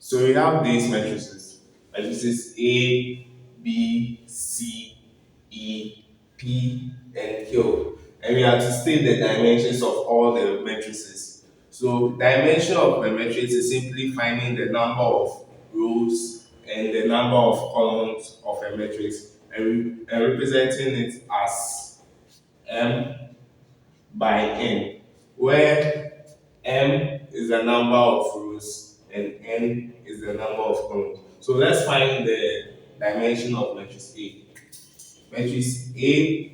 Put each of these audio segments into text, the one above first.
So we have these matrices A, B, C, E, P, and Q. And we have to state the dimensions of all the matrices. So dimension of a matrix is simply finding the number of rows and the number of columns of a matrix and representing it as M by N, where M is the number of rows and N is the number of columns. So let's find the dimension of matrix A. Matrix A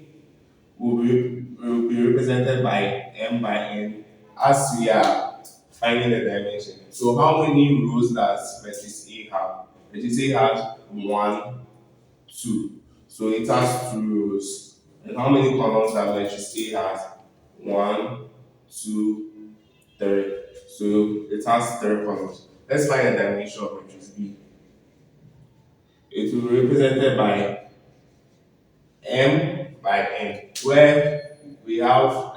will be represented by M by N as we are finding the dimension. So how many rows does matrix A have? Matrix A has 1, 2. So it has 2 rows. And how many columns does matrix A has? 1, 2, 3. So it has 3 columns. Let's find the dimension of matrix B. It will be represented by M by N, where we have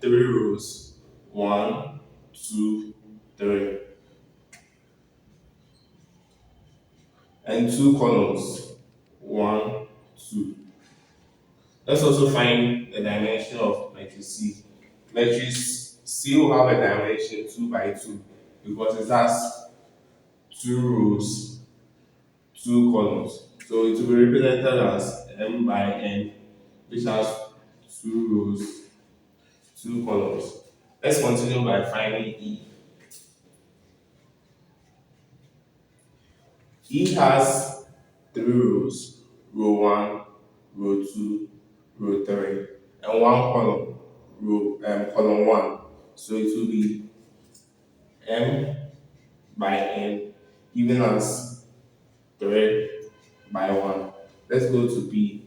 3 rows. 1, 2, 3. And 2 columns. 1, 2. Let's also find the dimension of matrix C. Matrix C will have a dimension 2 by 2 because it has 2 rows, 2 columns. So it will be represented as M by N, which has 2 rows, 2 columns. Let's continue by finding E. E has 3 rows, row 1, row 2, row 3, and 1 column, column 1. So it will be M by N, giving us 3 by 1. Let's go to P.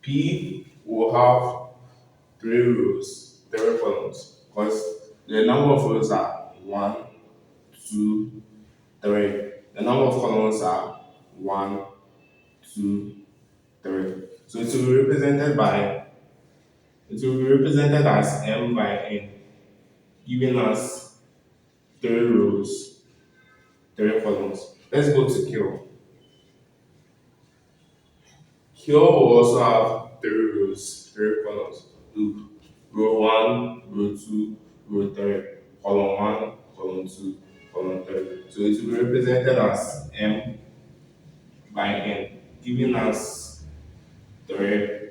P will have 3 rows, 3 columns, because the number of rows are 1, 2, 3. The number of columns are 1, 2, 3. So it will be represented as M by N, giving us 3 rows, 3 columns. Let's go to Q. Q will also have 3 rows, 3 columns. Look, row 1, row 2, row 3, column 1, column 2, column 3. So it will be represented as M by N, giving us 3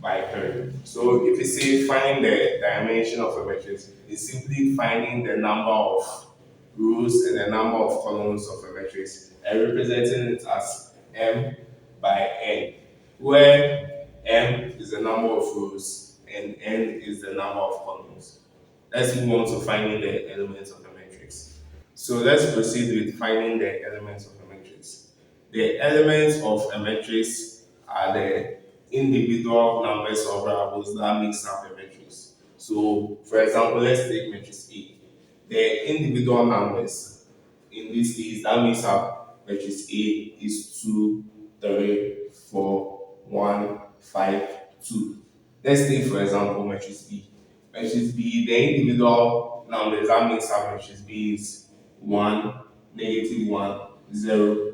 by 3. So if you say find the dimension of a matrix, it's simply finding the number of rows and the number of columns of a matrix and representing it as M by N, where M is the number of rows and N is the number of columns. Let's move on to finding the elements of the matrix. So let's proceed with finding the elements of a matrix. The elements of a matrix are the individual numbers of variables that makes up a matrix. So, for example, let's take matrix A. The individual numbers in this case that makes up matrix A is 2, 3, 4, 1, 5, 2. Let's take, for example, matrix B. Matrix B, the individual numbers that makes up matrix B is 1, negative 1, 0,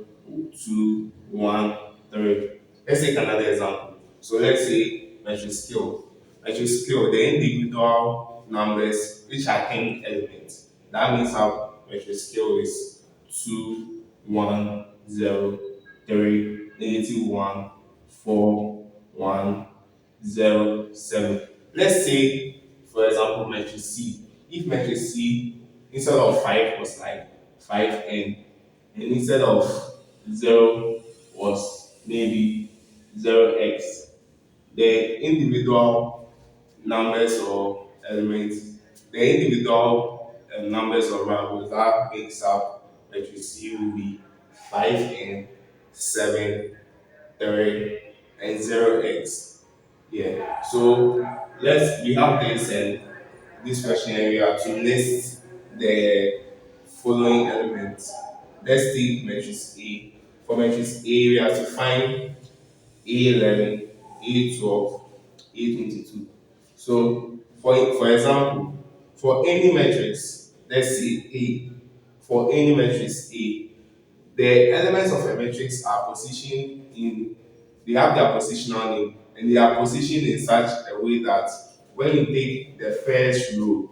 2, 1, 3. Let's take another example. So let's say matrix Q. Matrix Q, the individual numbers which are 10 elements. That means our matrix Q is 2, 1, 0, 3, negative 1, 4, 1, 0, 7. Let's say, for example, matrix C. If matrix C instead of 5 was like 5n, and instead of 0 was maybe 0x, the individual numbers or elements, the individual numbers or variables that makes up matrix C will be 5n, 7, 3, and 0x. Yeah. So we have this and this questionnaire we have to list the following elements. Let's take matrix A. For matrix A, we have to find A11, A12, A22. So for example, for any matrix, let's say A, for any matrix A, the elements of a matrix are positioned in, they have their positional name, and they are positioned in such a way that when you take the first row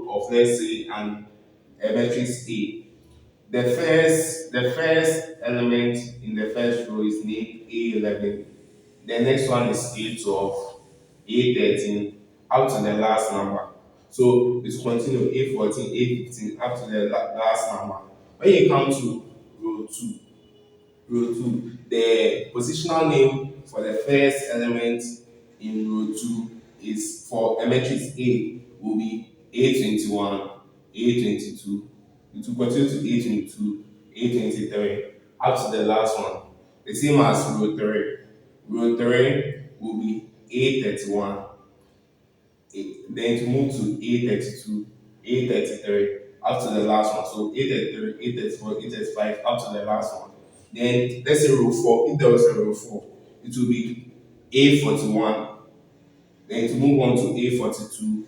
of, let's say, a matrix A, the first element in the first row is named A11. The next one is A12, A13, up to the last number. So it's continue A14, A15, up to the last number. When you come to row 2, the positional name for the first element in row 2 is, for a matrix A, will be A21, A22. It will continue to A22, A23, up to the last one. The same as row 3. Row 3 will be A31, then to move to A32, A33, up to the last one. So A33, A34, A35, up to the last one. Then let's say row 4, if there was a row 4, it will be A41, then to move on to A42,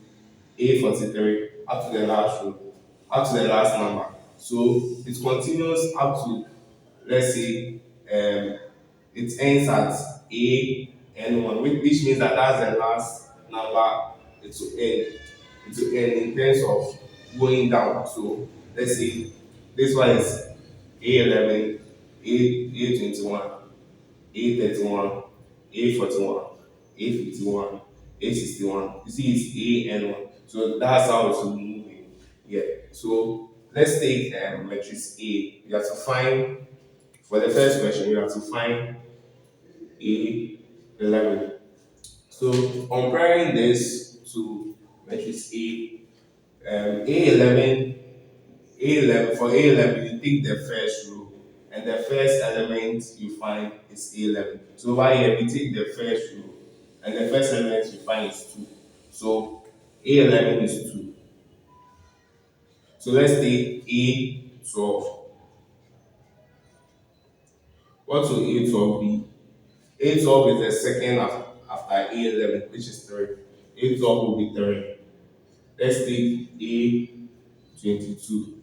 A43, up to the last row, up to the last number. So it continues up to, let's say, it ends at AN1, which means that that's the last number it will end. It will end in terms of going down. So let's say this one is A11, A21, A31, A41, A51, A61. You see, it's AN1. So that's how it's moving. Yeah. So let's take matrix A. You have to find, for the first question, you have to find A11. So comparing this to matrix A, A11, A11, for A11, you take the first row, and the first element you find is A11. So over here, we take the first row, and the first element you find is 2. So A11 is 2. So let's take A12. What will A12 be? A12 is the second after A11, which is 3. A12 will be 3. Let's take A22.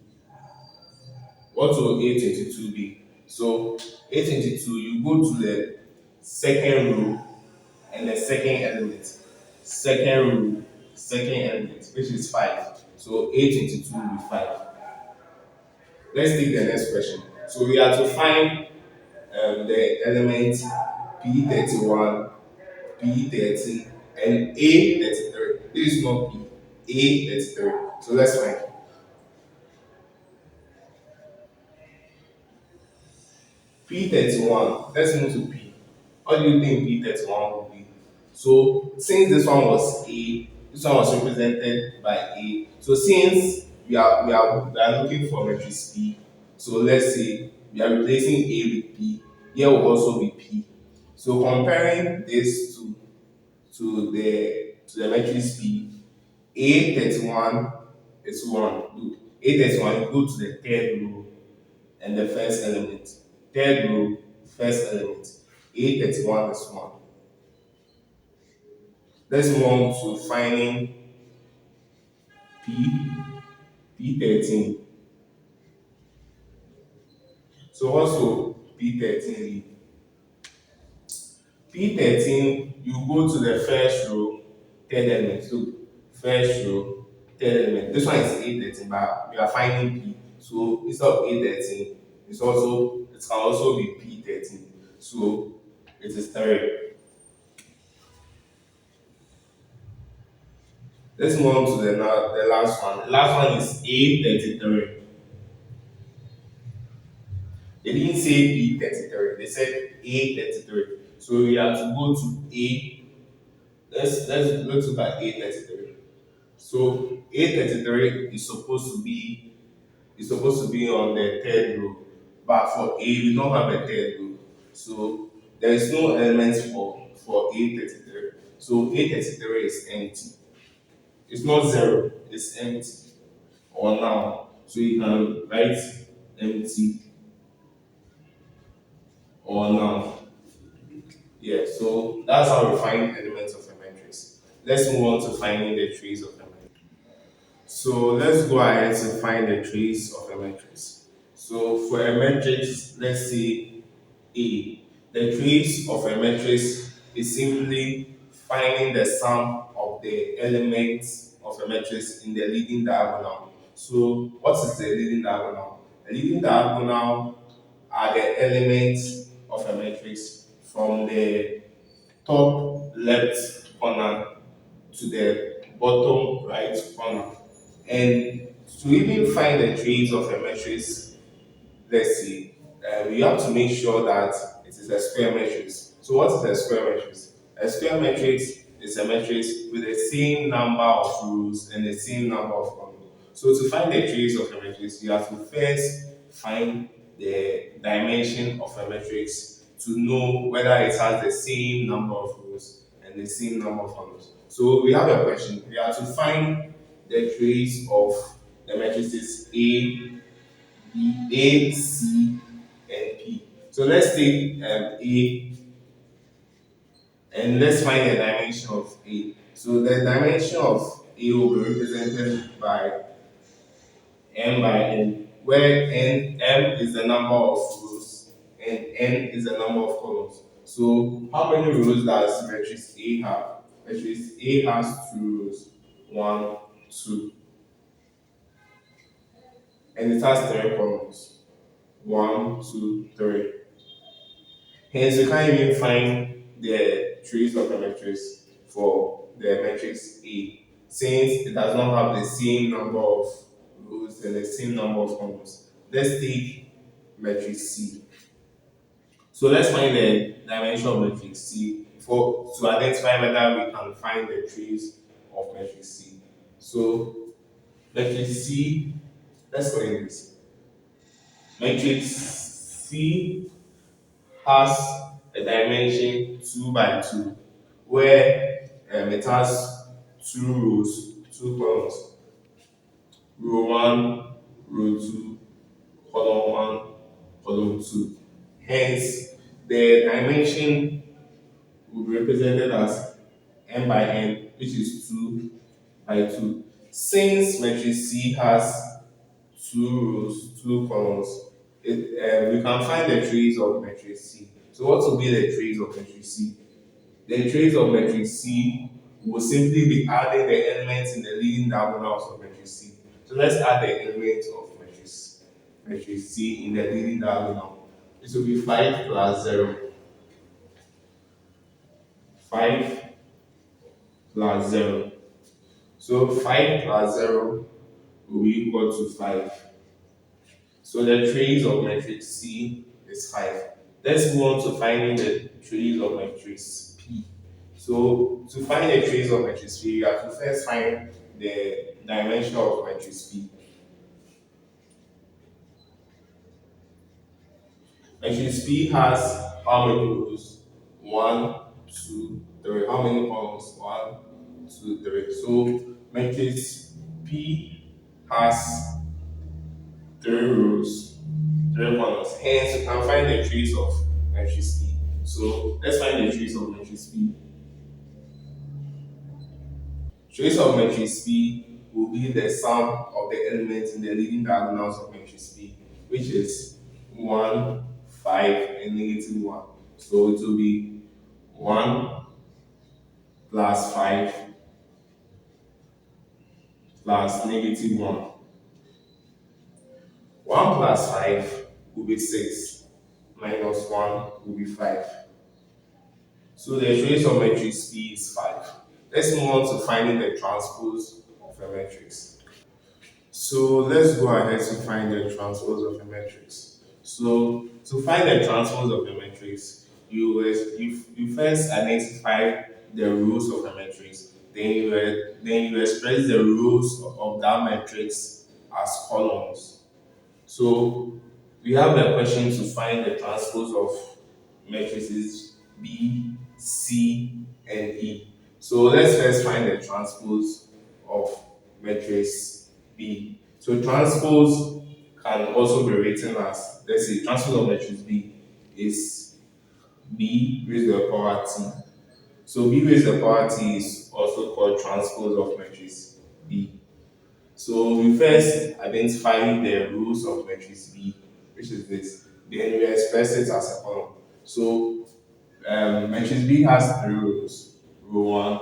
What will A22 be? So A22, you go to the second row and the second element. Second row, second element, which is 5. So A22 will be 5. Let's take the next question. So we have to find the element P31, P13, and A33. This is not P, A33. So let's find P31. Let's move to P. What do you think P31 will be? So since this one was A, this one was represented by A. So since we are looking for matrix P, so let's say we are replacing A with P. Here will also be P. So comparing this to the matrix P, A31 is 1. Look, A31, you go to the third row and the first element. Third row, first element. A31 is 1. Let's move on to finding P, P13. So also P13 P13, you go to the first row, third element. So first row, third element. This one is A13, but we are finding P. So instead of A13, it can also be P13. So it is 3. Let's move on to the last one. The last one is A33. They didn't say P33, they said A33. So we have to go to A. Let's look at A33. So A33 is supposed to be on the third row, but for A we don't have a third row, so there is no element for A33. So A33 is empty. It's not zero. It's empty or now. So you can write empty or now. Yeah. So that's how we find elements of a matrix. Let's move on to finding the trace of a matrix. So let's go ahead to find the trace of a matrix. So for a matrix, let's say A. The trace of a matrix is simply finding the sum of the elements of a matrix in the leading diagonal. So what is the leading diagonal? The leading diagonal are the elements of a matrix from the top left corner to the bottom right corner. And to even find the trace of a matrix, let's see, we have to make sure that it is a square matrix. So what is a square matrix? A square matrix is a matrix with the same number of rows and the same number of columns. So to find the trace of a matrix, you have to first find the dimension of a matrix to know whether it has the same number of rows and the same number of columns. So we have a question. We have to find the trace of the matrices A, C, and P. So let's take A and let's find the dimension of A. So the dimension of A will be represented by M by N, where M is the number of rows and N is the number of columns. So how many rows does matrix A have? Matrix A has two rows, one, two, and it has three columns, one, two, three. Hence, you can't even find the trace of a matrix for the matrix A, since it does not have the same number of rows and the same number of columns. Let's take matrix C. So let's find the dimension of matrix C for to identify whether we can find the trace of matrix C. So matrix C, let's go in this. Matrix C has a dimension 2 by 2 where it has two rows, two columns, row 1, row 2, column 1, column 2. Hence, the dimension will be represented as n by n, which is 2 by 2. Since matrix C has two rows, two columns, we can find the trace of matrix C. So what will be the trace of matrix C? The trace of matrix C will simply be adding the elements in the leading diagonals of matrix C. So let's add the elements of matrix C in the leading diagonal. This will be 5 plus 0. 5 plus 0. So 5 plus 0 will be equal to 5. So the trace of matrix C is 5. Let's move on to finding the trace of matrix P. So to find the trace of matrix P, you have to first find the dimension of matrix P. Matrix P has how many rows? One, two, three. How many columns? One, two, three. So matrix P has three rows, three columns. Hence, you can find the trace of matrix P. So let's find the trace of matrix P. Trace of matrix P will be the sum of the elements in the leading diagonals of matrix P, which is 1, 5, and negative 1. So it will be 1 plus 5 plus negative 1. 1 plus 5 will be 6, minus 1 will be 5. So the trace of matrix P is 5. Let's move on to finding the transpose of a matrix. So let's go ahead to find the transpose of a matrix. So to find the transpose of a matrix, you first identify the rows of a matrix. Then you express the rows of that matrix as columns. So we have the question to find the transpose of matrices B, C, and E. So let's first find the transpose of matrix B. So transpose can also be written as, let's say, transpose of matrix B is B raised to the power T. So B raised to the power T is also called transpose of matrix B. So we first identify the rules of matrix B, which is this. Then we express it as a column. So matrix B has three rows: row one,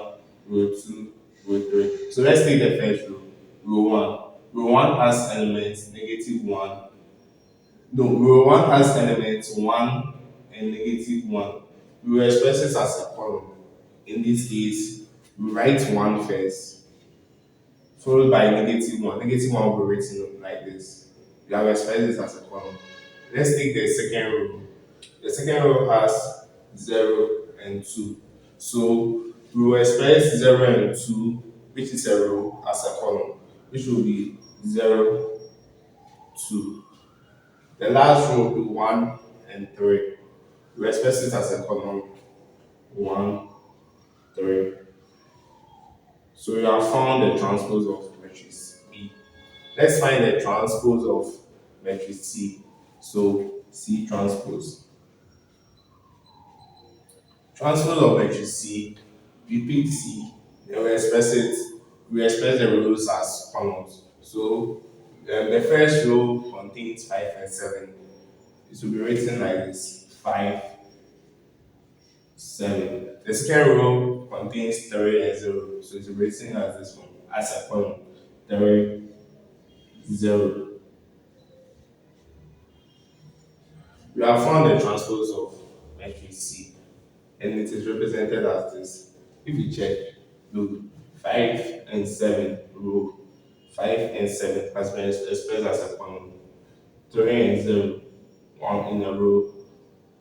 row two, row three. So let's take the first row. Row one. Row one has elements negative one. No, row one has elements one and negative one. We will express it as a column. In this case, we write one first, followed by negative one. Negative one will be written like this. We have expressed this as a column. Let's take the second row. The second row has 0 and 2. So we will express 0 and 2, which is a row, as a column, which will be 0, 2. The last row will be 1 and 3. We express it as a column, 1, 3. So we have found the transpose of matrix B. Let's find the transpose of matrix C. So C transpose. Transpose of matrix C, we pick C, then we express the rows as columns. So the first row contains 5 and 7. It will be written like this: 5, 7. The second row contains 3 and 0. So it will be written as this one, as a column: 3, 0. We have found the transpose of matrix C, and it is represented as this. If you check, look, 5 and 7 row, 5 and 7 has been expressed as a column, 3 and 0, 1 in a row,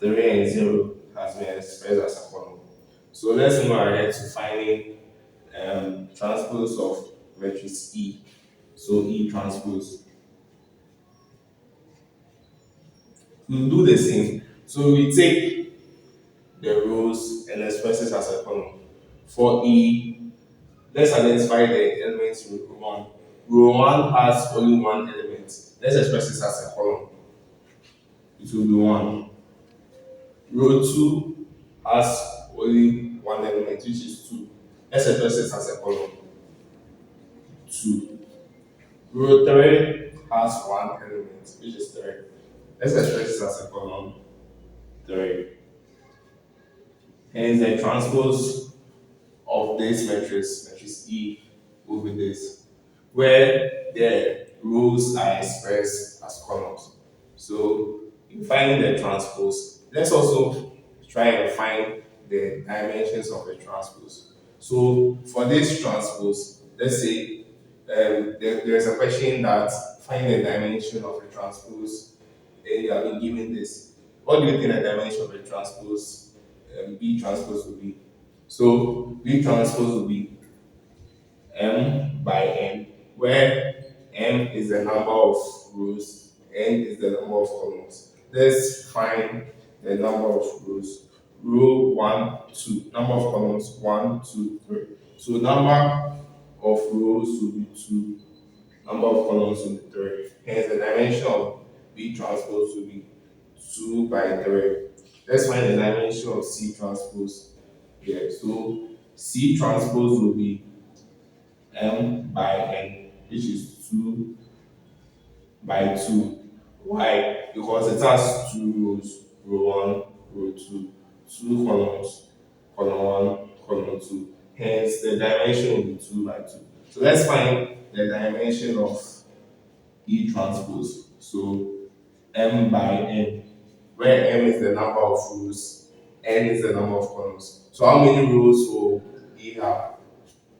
3 and 0 has been expressed as a column. So let's move ahead to finding transpose of matrix E. So E transpose. We'll do the same. So we take the rows and express it as a column. For E, let's identify the elements in row 1. Row 1 has only one element. Let's express this as a column. It will be 1. Row 2 has only one element, which is 2. Let's express this as a column. 2. Row 3 has one element, which is 3. Let's express this as a column. 3. Hence, the transpose of this matrix E, will be this, where the rows are expressed as columns. So, in finding the transpose, let's also try and find the dimensions of the transpose. So, for this transpose, let's say there's a question that find the dimension of the transpose, and you have been given this. What do you think the dimension of the transpose B transpose will be? So B transpose will be M by N, where M is the number of rows, N is the number of columns. Let's find the number of rows. Row 1, 2. Number of columns 1, 2, 3. So number of rows will be 2. Number of columns will be 3. Hence the dimension of B transpose will be 2 by 3. Let's find the dimension of C transpose. Yeah, so C transpose will be M by N, which is 2 by 2. Why? Because it has two rows, row 1, row 2, two columns, column 1, column 2. Hence, the dimension will be 2 by 2. So let's find the dimension of E transpose. So M by N, where M is the number of rows, N is the number of columns. So how many rows will E have?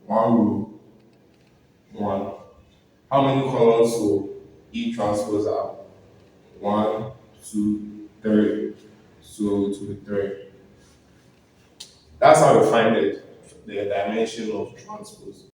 One row, 1. How many columns will E transpose have? 1, 2, 3. So it will be 3. That's how we find it, the dimension of transpose.